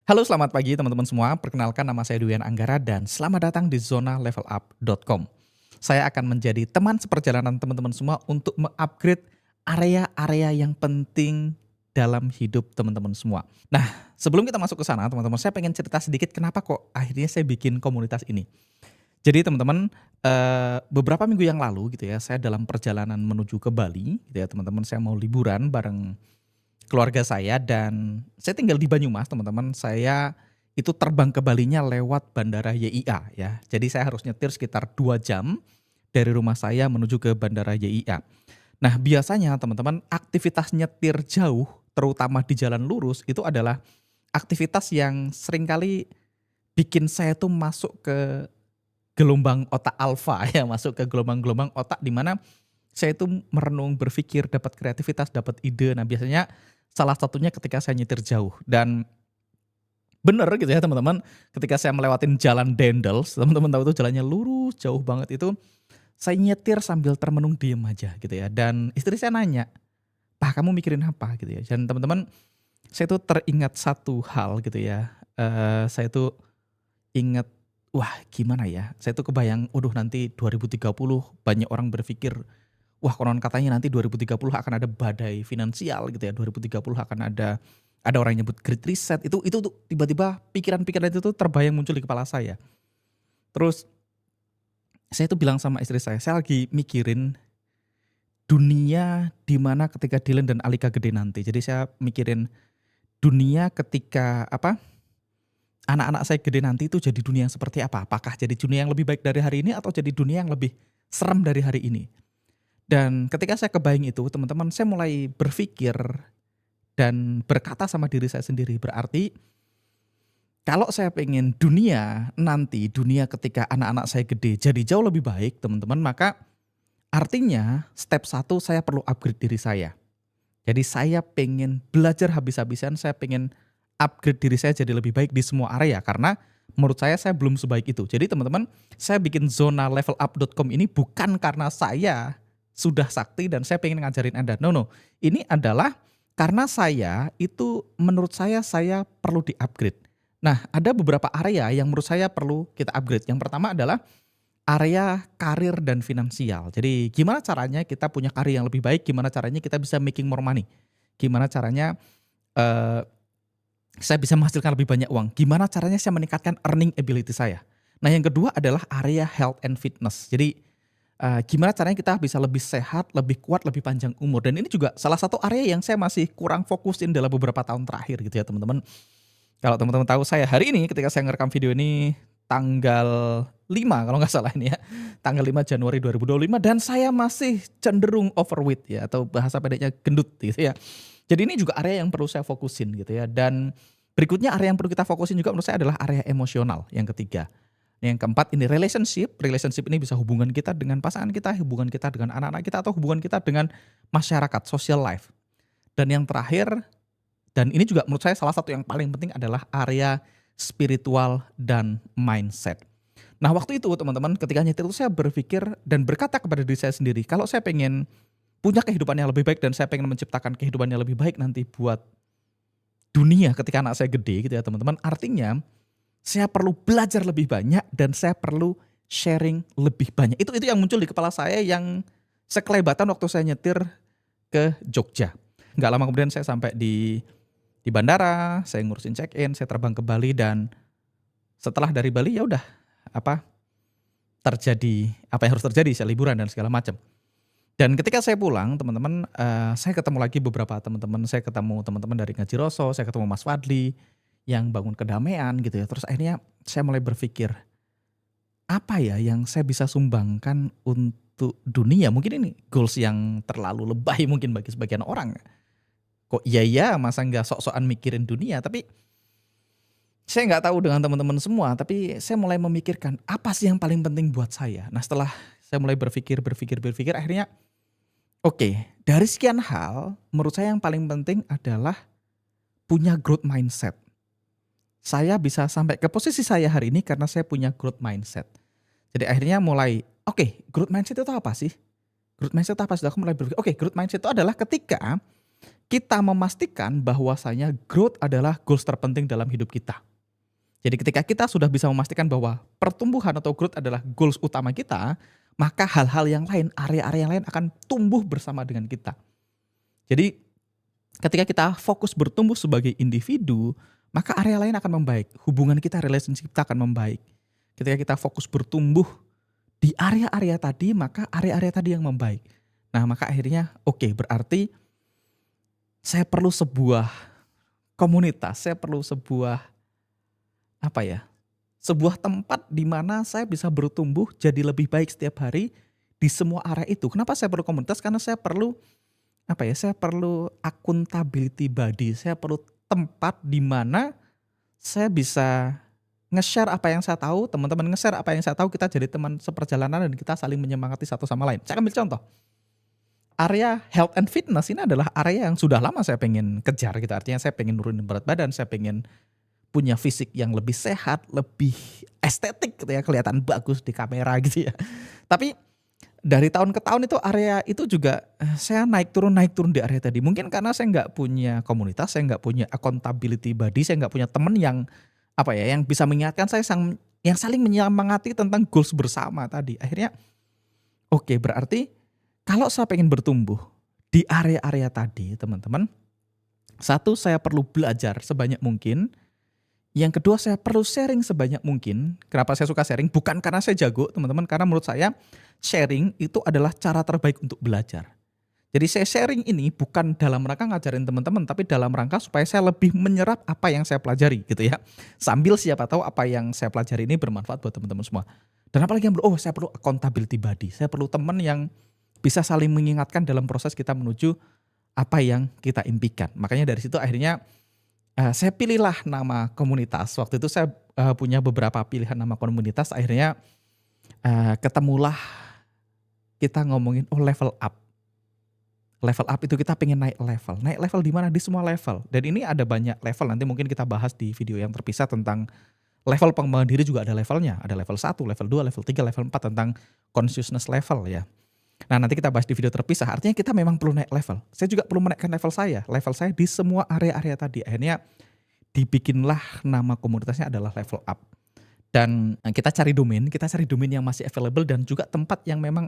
Halo, selamat pagi teman-teman semua. Perkenalkan, nama saya Duyan Anggara dan selamat datang di zonalevelup.com. Saya akan menjadi teman seperjalanan teman-teman semua untuk mengupgrade area-area yang penting dalam hidup teman-teman semua. Nah, sebelum kita masuk ke sana, teman-teman, saya pengen cerita sedikit kenapa kok akhirnya saya bikin komunitas ini. Jadi teman-teman, beberapa minggu yang lalu gitu ya, saya dalam perjalanan menuju ke Bali gitu ya, teman-teman, saya mau liburan bareng keluarga saya dan saya tinggal di Banyumas, teman-teman. Saya itu terbang ke Balinya lewat Bandara YIA ya. Jadi saya harus nyetir sekitar 2 jam dari rumah saya menuju ke Bandara YIA. Nah, biasanya teman-teman aktivitas nyetir jauh terutama di jalan lurus itu adalah aktivitas yang seringkali bikin saya tuh masuk ke gelombang otak alfa ya, masuk ke gelombang-gelombang otak di mana saya itu merenung, berpikir, dapat kreativitas, dapat ide. Nah, biasanya salah satunya ketika saya nyetir jauh dan bener gitu ya teman-teman, ketika saya melewatin jalan Dendels, teman-teman tahu itu jalannya lurus jauh banget itu, saya nyetir sambil termenung diem aja gitu ya. Dan istri saya nanya, "Pak, kamu mikirin apa?" gitu ya. Dan teman-teman, saya tuh teringat satu hal gitu ya. Saya tuh ingat, wah gimana ya? Saya tuh kebayang, waduh nanti 2030 banyak orang berpikir, wah konon katanya nanti 2030 akan ada badai finansial gitu ya, 2030 akan ada orang yang nyebut Great Reset, itu tuh tiba-tiba pikiran-pikiran itu tuh terbayang muncul di kepala saya. Terus saya tuh bilang sama istri saya lagi mikirin dunia di mana ketika Dylan dan Alika gede nanti. Jadi saya mikirin dunia ketika anak-anak saya gede nanti itu jadi dunia yang seperti apa? Apakah jadi dunia yang lebih baik dari hari ini atau jadi dunia yang lebih serem dari hari ini? Dan ketika saya kebayang itu, teman-teman, saya mulai berpikir dan berkata sama diri saya sendiri, berarti kalau saya pengen dunia nanti, dunia ketika anak-anak saya gede jadi jauh lebih baik, teman-teman, maka artinya step satu saya perlu upgrade diri saya. Jadi saya pengen belajar habis-habisan, saya pengen upgrade diri saya jadi lebih baik di semua area karena menurut saya belum sebaik itu. Jadi teman-teman, saya bikin zonalevelup.com ini bukan karena saya sudah sakti dan saya pengen ngajarin Anda. No, no. Ini adalah karena saya itu menurut saya perlu di-upgrade. Nah, ada beberapa area yang menurut saya perlu kita upgrade. Yang pertama adalah area karir dan finansial. Jadi gimana caranya kita punya karir yang lebih baik, gimana caranya kita bisa making more money. Gimana caranya eh, saya bisa menghasilkan lebih banyak uang. Gimana caranya saya meningkatkan earning ability saya. Nah, yang kedua adalah area health and fitness. Jadi gimana caranya kita bisa lebih sehat, lebih kuat, lebih panjang umur. Dan ini juga salah satu area yang saya masih kurang fokusin dalam beberapa tahun terakhir gitu ya teman-teman. Kalau teman-teman tahu saya hari ini ketika saya ngerekam video ini tanggal 5 kalau nggak salah ini ya. Tanggal 5 Januari 2025 dan saya masih cenderung overweight ya atau bahasa pendeknya gendut gitu ya. Jadi ini juga area yang perlu saya fokusin gitu ya. Dan berikutnya area yang perlu kita fokusin juga menurut saya adalah area emosional yang ketiga. Yang keempat ini relationship. Relationship ini bisa hubungan kita dengan pasangan kita, hubungan kita dengan anak-anak kita, atau hubungan kita dengan masyarakat, social life. Dan yang terakhir, dan ini juga menurut saya salah satu yang paling penting adalah area spiritual dan mindset. Nah waktu itu teman-teman ketika nyetir itu saya berpikir dan berkata kepada diri saya sendiri, kalau saya pengen punya kehidupan yang lebih baik dan saya pengen menciptakan kehidupan yang lebih baik nanti buat dunia ketika anak saya gede gitu ya teman-teman, artinya saya perlu belajar lebih banyak dan saya perlu sharing lebih banyak. Itu yang muncul di kepala saya yang sekelebatan waktu saya nyetir ke Jogja. Nggak lama kemudian saya sampai di bandara, saya ngurusin check-in, saya terbang ke Bali dan setelah dari Bali ya udah terjadi apa yang harus terjadi, saya liburan dan segala macam. Dan ketika saya pulang, teman-teman, saya ketemu lagi beberapa teman-teman, saya ketemu teman-teman dari Ngaji Roso, saya ketemu Mas Fadli yang bangun kedamaian gitu ya. Terus akhirnya saya mulai berpikir, apa ya yang saya bisa sumbangkan untuk dunia? Mungkin ini goals yang terlalu lebay mungkin bagi sebagian orang. Kok iya masa nggak sok-sokan mikirin dunia, tapi saya nggak tahu dengan teman-teman semua, tapi saya mulai memikirkan apa sih yang paling penting buat saya. Nah setelah saya mulai berpikir, akhirnya oke, dari sekian hal, menurut saya yang paling penting adalah punya growth mindset. Saya bisa sampai ke posisi saya hari ini karena saya punya growth mindset. Jadi akhirnya mulai, oke, growth mindset itu apa sih? Growth mindset itu apa sih? Aku mulai berpikir, oke, growth mindset itu adalah ketika kita memastikan bahwasanya growth adalah goals terpenting dalam hidup kita. Jadi ketika kita sudah bisa memastikan bahwa pertumbuhan atau growth adalah goals utama kita, maka hal-hal yang lain, area-area yang lain akan tumbuh bersama dengan kita. Jadi ketika kita fokus bertumbuh sebagai individu, maka area lain akan membaik. Hubungan kita, relationship kita akan membaik. Ketika kita fokus bertumbuh di area-area tadi, maka area-area tadi yang membaik. Nah, maka akhirnya oke, berarti saya perlu sebuah komunitas, saya perlu sebuah sebuah tempat di mana saya bisa bertumbuh jadi lebih baik setiap hari di semua area itu. Kenapa saya perlu komunitas? Karena saya perlu saya perlu accountability body, saya perlu tempat di mana saya bisa nge-share apa yang saya tahu, teman-teman nge-share apa yang saya tahu, kita jadi teman seperjalanan dan kita saling menyemangati satu sama lain. Saya ambil contoh. Area health and fitness ini adalah area yang sudah lama saya pengen kejar gitu. Artinya saya pengen nurunin berat badan, saya pengen punya fisik yang lebih sehat, lebih estetik gitu ya, kelihatan bagus di kamera gitu ya. Tapi dari tahun ke tahun itu area itu juga saya naik turun di area tadi. Mungkin karena saya nggak punya komunitas, saya nggak punya accountability body, saya nggak punya teman yang yang bisa mengingatkan saya, yang saling menyemangati tentang goals bersama tadi. Akhirnya oke, berarti kalau saya pengen bertumbuh di area-area tadi, teman-teman, satu, saya perlu belajar sebanyak mungkin. Yang kedua, saya perlu sharing sebanyak mungkin. Kenapa saya suka sharing? Bukan karena saya jago, teman-teman, karena menurut saya sharing itu adalah cara terbaik untuk belajar. Jadi saya sharing ini bukan dalam rangka ngajarin teman-teman, tapi dalam rangka supaya saya lebih menyerap apa yang saya pelajari gitu ya. Sambil siapa tahu apa yang saya pelajari ini bermanfaat buat teman-teman semua. Dan apalagi yang saya perlu accountability body. Saya perlu teman yang bisa saling mengingatkan dalam proses kita menuju apa yang kita impikan. Makanya dari situ akhirnya saya pilihlah nama komunitas. Waktu itu saya punya beberapa pilihan nama komunitas. Akhirnya ketemulah kita ngomongin level up. Level up itu kita pengen naik level. Naik level di mana? Di semua level. Dan ini ada banyak level. Nanti mungkin kita bahas di video yang terpisah tentang level pengembangan diri juga ada levelnya. Ada level 1, level 2, level 3, level 4 tentang consciousness level ya. Nah, nanti kita bahas di video terpisah. Artinya kita memang perlu naik level. Saya juga perlu menaikkan level saya. Level saya di semua area-area tadi. Akhirnya dibikinlah nama komunitasnya adalah level up. Dan kita cari domain yang masih available dan juga tempat yang memang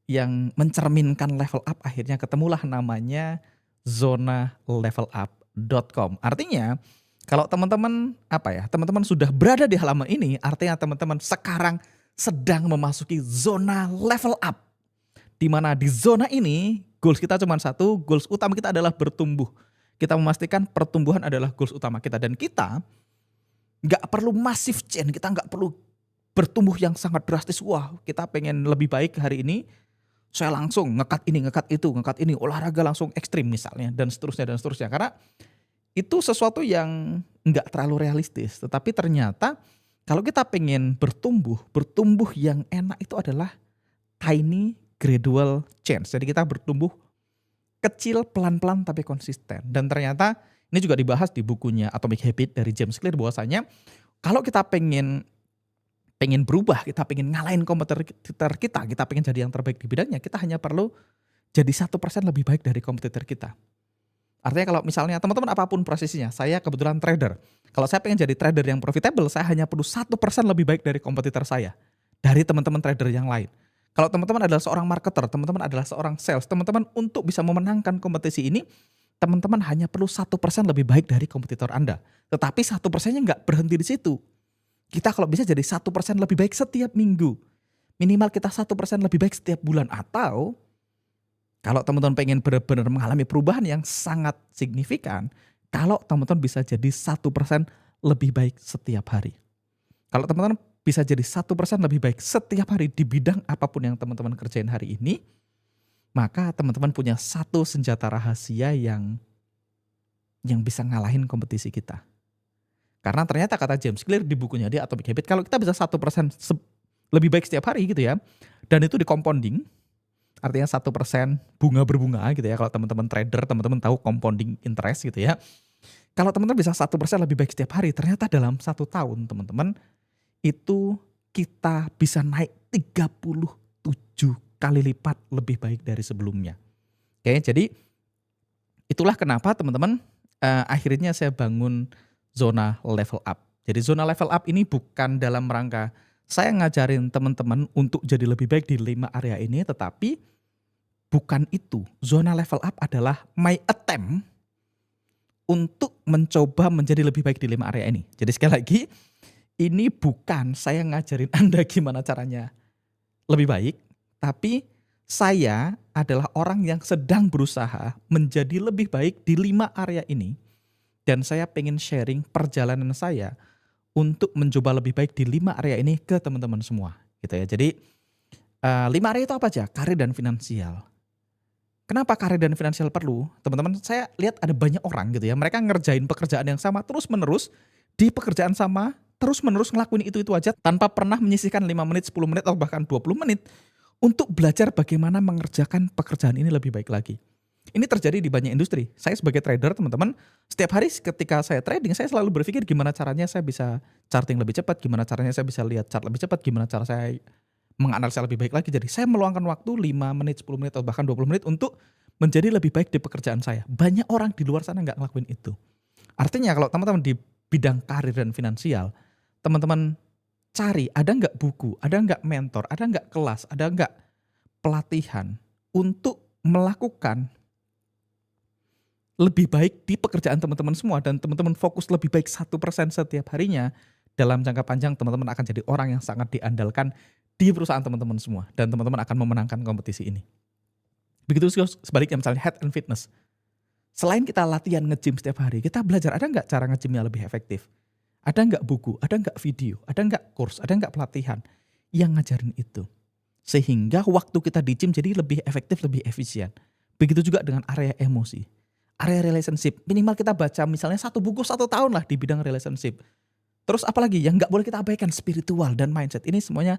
yang mencerminkan level up. Akhirnya ketemulah namanya zonalevelup.com. Artinya kalau teman-teman teman-teman sudah berada di halaman ini, artinya teman-teman sekarang sedang memasuki zona level up. Di mana di zona ini goals kita cuma satu, goals utama kita adalah bertumbuh. Kita memastikan pertumbuhan adalah goals utama kita dan kita nggak perlu massive change, kita nggak perlu bertumbuh yang sangat drastis. Wah, kita pengen lebih baik hari ini, saya langsung ngekat ini, olahraga langsung ekstrim misalnya dan seterusnya. Karena itu sesuatu yang nggak terlalu realistis. Tetapi ternyata kalau kita pengen bertumbuh yang enak itu adalah tiny gradual change. Jadi kita bertumbuh kecil, pelan-pelan tapi konsisten. Dan ternyata ini juga dibahas di bukunya Atomic Habit dari James Clear bahwasanya kalau kita pengen berubah, kita pengen ngalahin kompetitor kita pengen jadi yang terbaik di bidangnya, kita hanya perlu jadi 1% lebih baik dari kompetitor kita. Artinya kalau misalnya teman-teman apapun prosesinya, saya kebetulan trader. Kalau saya pengen jadi trader yang profitable, saya hanya perlu 1% lebih baik dari kompetitor saya, dari teman-teman trader yang lain. Kalau teman-teman adalah seorang marketer, teman-teman adalah seorang sales, teman-teman untuk bisa memenangkan kompetisi ini, teman-teman hanya perlu 1% lebih baik dari kompetitor Anda. Tetapi 1%-nya nggak berhenti di situ. Kita kalau bisa jadi 1% lebih baik setiap minggu. Minimal kita 1% lebih baik setiap bulan. Atau kalau teman-teman pengen benar-benar mengalami perubahan yang sangat signifikan, kalau teman-teman bisa jadi 1% lebih baik setiap hari. Kalau teman-teman bisa jadi 1% lebih baik setiap hari di bidang apapun yang teman-teman kerjain hari ini, maka teman-teman punya satu senjata rahasia yang bisa ngalahin kompetisi kita. Karena ternyata kata James Clear di bukunya dia Atomic Habit, kalau kita bisa 1% lebih baik setiap hari gitu ya, dan itu di compounding, artinya 1% bunga berbunga gitu ya, kalau teman-teman trader, teman-teman tahu compounding interest gitu ya. Kalau teman-teman bisa 1% lebih baik setiap hari, ternyata dalam 1 tahun teman-teman, itu kita bisa naik 37 kali lipat lebih baik dari sebelumnya. Oke, jadi Itulah kenapa teman-teman akhirnya saya bangun zona level up. Jadi zona level up ini bukan dalam rangka saya ngajarin teman-teman untuk jadi lebih baik di 5 area ini, tetapi bukan itu. Zona level up adalah my attempt untuk mencoba menjadi lebih baik di 5 area ini. Jadi sekali lagi, ini bukan saya ngajarin Anda gimana caranya lebih baik, tapi saya adalah orang yang sedang berusaha menjadi lebih baik di 5 area ini. Dan saya pengen sharing perjalanan saya untuk mencoba lebih baik di 5 area ini ke teman-teman semua. Gitu ya. Jadi 5 area itu apa aja? Karir dan finansial. Kenapa karir dan finansial perlu? Teman-teman, saya lihat ada banyak orang gitu ya, mereka ngerjain pekerjaan yang sama terus-menerus, di pekerjaan sama, terus-menerus ngelakuin itu-itu aja tanpa pernah menyisihkan 5 menit, 10 menit, atau bahkan 20 menit untuk belajar bagaimana mengerjakan pekerjaan ini lebih baik lagi. Ini terjadi di banyak industri. Saya sebagai trader, teman-teman, setiap hari ketika saya trading, saya selalu berpikir gimana caranya saya bisa charting lebih cepat, gimana caranya saya bisa lihat chart lebih cepat, gimana cara saya menganalisa lebih baik lagi. Jadi saya meluangkan waktu 5 menit, 10 menit, atau bahkan 20 menit untuk menjadi lebih baik di pekerjaan saya. Banyak orang di luar sana nggak ngelakuin itu. Artinya kalau teman-teman di bidang karir dan finansial, teman-teman cari ada nggak buku, ada nggak mentor, ada nggak kelas, ada nggak pelatihan untuk melakukan lebih baik di pekerjaan teman-teman semua, dan teman-teman fokus lebih baik 1% setiap harinya, dalam jangka panjang teman-teman akan jadi orang yang sangat diandalkan di perusahaan teman-teman semua, dan teman-teman akan memenangkan kompetisi ini. Begitu sebaliknya misalnya health and fitness. Selain kita latihan nge-gym setiap hari, kita belajar ada nggak cara nge-gymnya lebih efektif? Ada nggak buku, ada nggak video, ada nggak course, ada nggak pelatihan yang ngajarin itu? Sehingga waktu kita di gym jadi lebih efektif, lebih efisien. Begitu juga dengan area emosi. Area relationship, minimal kita baca misalnya 1 buku 1 tahun lah di bidang relationship. Terus apalagi yang nggak boleh kita abaikan, spiritual dan mindset. Ini semuanya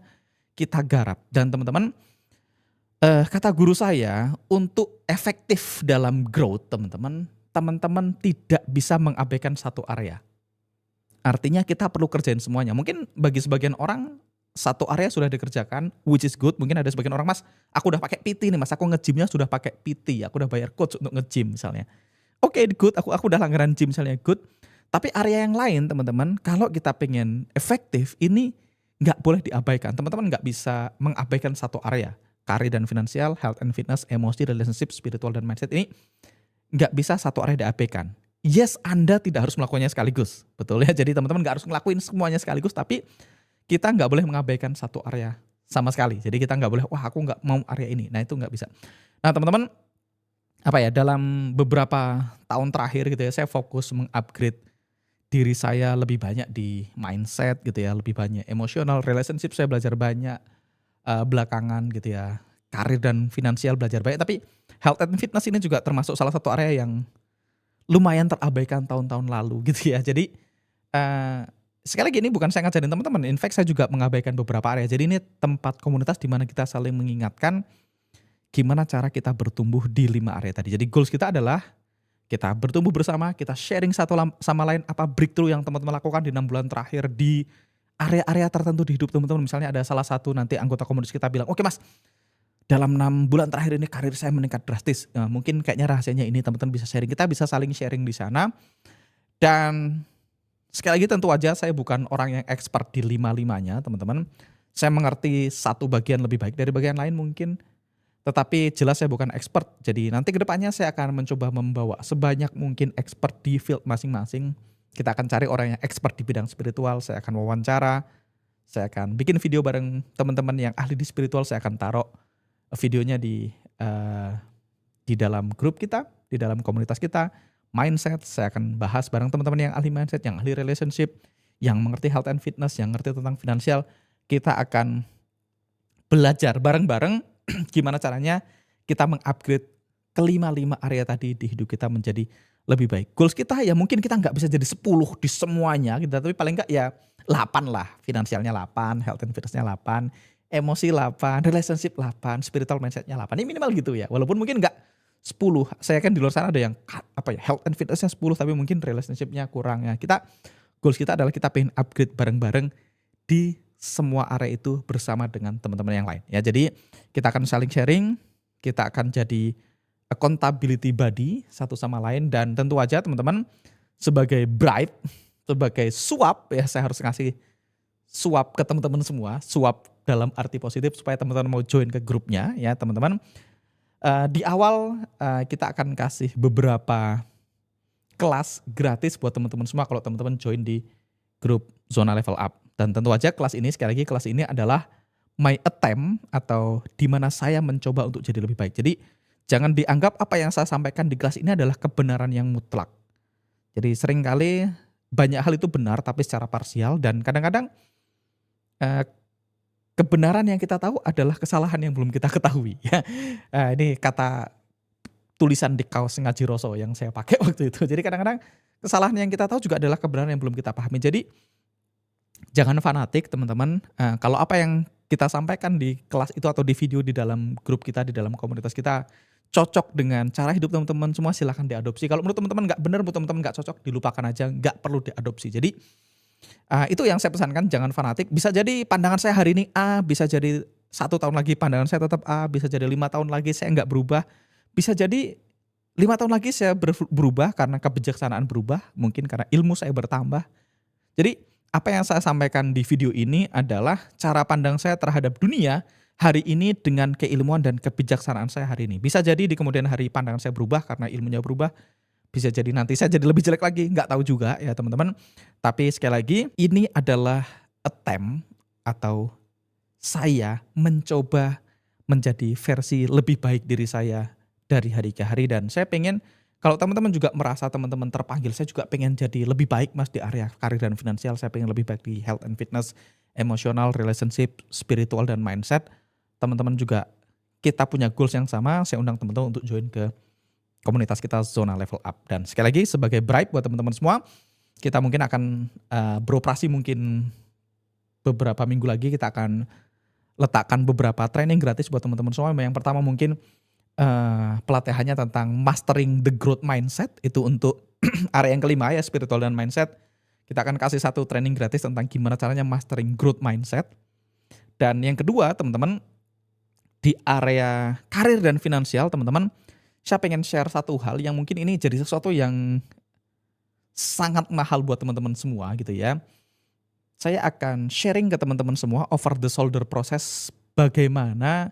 kita garap. Dan teman-teman, kata guru saya, untuk efektif dalam growth teman-teman tidak bisa mengabaikan satu area. Artinya kita perlu kerjain semuanya. Mungkin bagi sebagian orang satu area sudah dikerjakan, which is good. Mungkin ada sebagian orang, Mas, aku udah pakai PT nih Mas, aku nge-gymnya sudah pakai PT, aku udah bayar coach untuk nge-gym misalnya. Oke, good, aku udah langganan gym misalnya, good. Tapi area yang lain teman-teman, kalau kita pengen efektif, ini nggak boleh diabaikan. Teman-teman nggak bisa mengabaikan satu area. Karir dan finansial, health and fitness, emosi, relationship, spiritual, dan mindset ini nggak bisa satu area diabaikan. Yes, Anda tidak harus melakukannya sekaligus. Betul ya, jadi teman-teman nggak harus ngelakuin semuanya sekaligus, tapi kita nggak boleh mengabaikan satu area sama sekali. Jadi kita nggak boleh, wah aku nggak mau area ini. Nah itu nggak bisa. Nah teman-teman, dalam beberapa tahun terakhir gitu ya, saya fokus mengupgrade diri saya lebih banyak di mindset gitu ya, lebih banyak emosional, relationship saya belajar banyak belakangan gitu ya, karir dan finansial belajar banyak, tapi health and fitness ini juga termasuk salah satu area yang lumayan terabaikan tahun-tahun lalu gitu ya. Jadi sekali lagi ini bukan saya ngajarin teman-teman, in fact saya juga mengabaikan beberapa area. Jadi ini tempat komunitas di mana kita saling mengingatkan gimana cara kita bertumbuh di 5 area tadi. Jadi goals kita adalah kita bertumbuh bersama, kita sharing satu sama lain apa breakthrough yang teman-teman lakukan di 6 bulan terakhir di area-area tertentu di hidup teman-teman. Misalnya ada salah satu nanti anggota komunitas kita bilang, oke Mas, dalam 6 bulan terakhir ini karir saya meningkat drastis. Nah, mungkin kayaknya rahasianya ini teman-teman bisa sharing. Kita bisa saling sharing di sana. Dan sekali lagi tentu aja saya bukan orang yang expert di 5-5-nya teman-teman. Saya mengerti satu bagian lebih baik dari bagian lain mungkin. Tetapi jelas saya bukan expert. Jadi nanti ke depannya saya akan mencoba membawa sebanyak mungkin expert di field masing-masing. Kita akan cari orang yang expert di bidang spiritual. Saya akan wawancara. Saya akan bikin video bareng teman-teman yang ahli di spiritual. Saya akan taruh videonya di dalam grup kita, di dalam komunitas kita. Mindset, saya akan bahas bareng teman-teman yang ahli mindset, yang ahli relationship, yang mengerti health and fitness, yang ngerti tentang finansial. Kita akan belajar bareng-bareng gimana caranya kita mengupgrade kelima-lima area tadi di hidup kita menjadi lebih baik. Goals kita ya mungkin kita nggak bisa jadi 10 di semuanya, gitu, tapi paling nggak ya 8 lah. Finansialnya 8, health and fitnessnya 8, emosi 8, relationship 8, spiritual mindsetnya 8. Ini minimal gitu ya. Walaupun mungkin nggak 10. Saya kan di luar sana ada yang health and fitnessnya 10 tapi mungkin relationshipnya kurang ya. Goals kita adalah kita pengen upgrade bareng-bareng di semua area itu bersama dengan teman-teman yang lain. Ya, jadi kita akan saling sharing, kita akan jadi accountability buddy satu sama lain, dan tentu aja teman-teman sebagai bribe, sebagai suap ya, saya harus ngasih suap ke teman-teman semua, suap dalam arti positif supaya teman-teman mau join ke grupnya ya teman-teman. Di awal kita akan kasih beberapa kelas gratis buat teman-teman semua kalau teman-teman join di grup Zona Level Up. Dan tentu aja kelas ini, sekali lagi kelas ini adalah my attempt atau di mana saya mencoba untuk jadi lebih baik. Jadi jangan dianggap apa yang saya sampaikan di kelas ini adalah kebenaran yang mutlak. Jadi seringkali banyak hal itu benar tapi secara parsial, dan kadang-kadang kebenaran yang kita tahu adalah kesalahan yang belum kita ketahui. Ya. Ini kata tulisan di kaos Ngaji Roso yang saya pakai waktu itu. Jadi kadang-kadang kesalahan yang kita tahu juga adalah kebenaran yang belum kita pahami. Jadi jangan fanatik teman-teman. Kalau apa yang kita sampaikan di kelas itu atau di video di dalam grup kita, di dalam komunitas kita cocok dengan cara hidup teman-teman semua, silahkan diadopsi. Kalau menurut teman-teman nggak benar, menurut teman-teman nggak cocok, dilupakan aja, nggak perlu diadopsi. Jadi itu yang saya pesankan, jangan fanatik. Bisa jadi pandangan saya hari ini A, bisa jadi 1 tahun lagi pandangan saya tetap A, bisa jadi 5 tahun lagi saya nggak berubah, bisa jadi 5 tahun lagi saya berubah karena kebijaksanaan berubah, mungkin karena ilmu saya bertambah. Jadi apa yang saya sampaikan di video ini adalah cara pandang saya terhadap dunia hari ini dengan keilmuan dan kebijaksanaan saya hari ini. Bisa jadi di kemudian hari pandangan saya berubah karena ilmunya berubah. Bisa jadi nanti saya jadi lebih jelek lagi, nggak tahu juga ya teman-teman. Tapi sekali lagi, ini adalah attempt atau saya mencoba menjadi versi lebih baik diri saya dari hari ke hari. Dan saya pengen kalau teman-teman juga merasa teman-teman terpanggil, saya juga pengen jadi lebih baik mas di area karir dan finansial. Saya pengen lebih baik di health and fitness, emosional, relationship, spiritual, dan mindset. Teman-teman juga kita punya goals yang sama. Saya undang teman-teman untuk join ke komunitas kita Zona Level Up. Dan sekali lagi sebagai bribe buat teman-teman semua, kita mungkin akan beroperasi mungkin beberapa minggu lagi. Kita akan letakkan beberapa training gratis buat teman-teman semua. Yang pertama mungkin pelatihannya tentang mastering the growth mindset, itu untuk area yang kelima ya, spiritual dan mindset. Kita akan kasih 1 training gratis tentang gimana caranya mastering growth mindset. Dan yang kedua teman-teman, di area karir dan finansial teman-teman, saya pengen share 1 hal yang mungkin ini jadi sesuatu yang sangat mahal buat teman-teman semua gitu ya. Saya akan sharing ke teman-teman semua over the shoulder proses bagaimana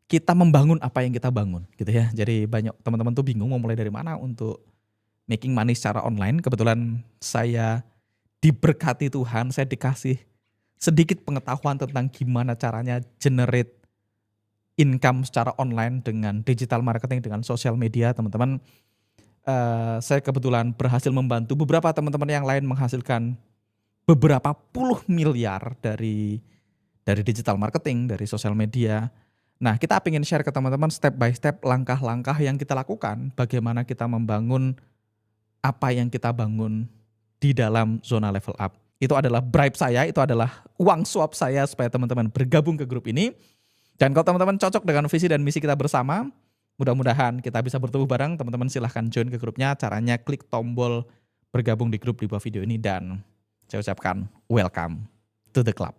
kita membangun apa yang kita bangun gitu ya. Jadi banyak teman-teman tuh bingung mau mulai dari mana untuk making money secara online. Kebetulan saya diberkati Tuhan, saya dikasih sedikit pengetahuan tentang gimana caranya generate income secara online dengan digital marketing, dengan sosial media teman-teman. Saya kebetulan berhasil membantu beberapa teman-teman yang lain menghasilkan beberapa puluh miliar dari digital marketing, dari sosial media. Nah, kita ingin share ke teman-teman step by step langkah-langkah yang kita lakukan, bagaimana kita membangun apa yang kita bangun di dalam Zona Level Up. Itu adalah bribe saya, itu adalah uang suap saya supaya teman-teman bergabung ke grup ini. Dan kalau teman-teman cocok dengan visi dan misi kita bersama, mudah-mudahan kita bisa bertemu bareng. Teman-teman silahkan join ke grupnya, caranya klik tombol bergabung di grup di bawah video ini, dan saya ucapkan welcome to the club.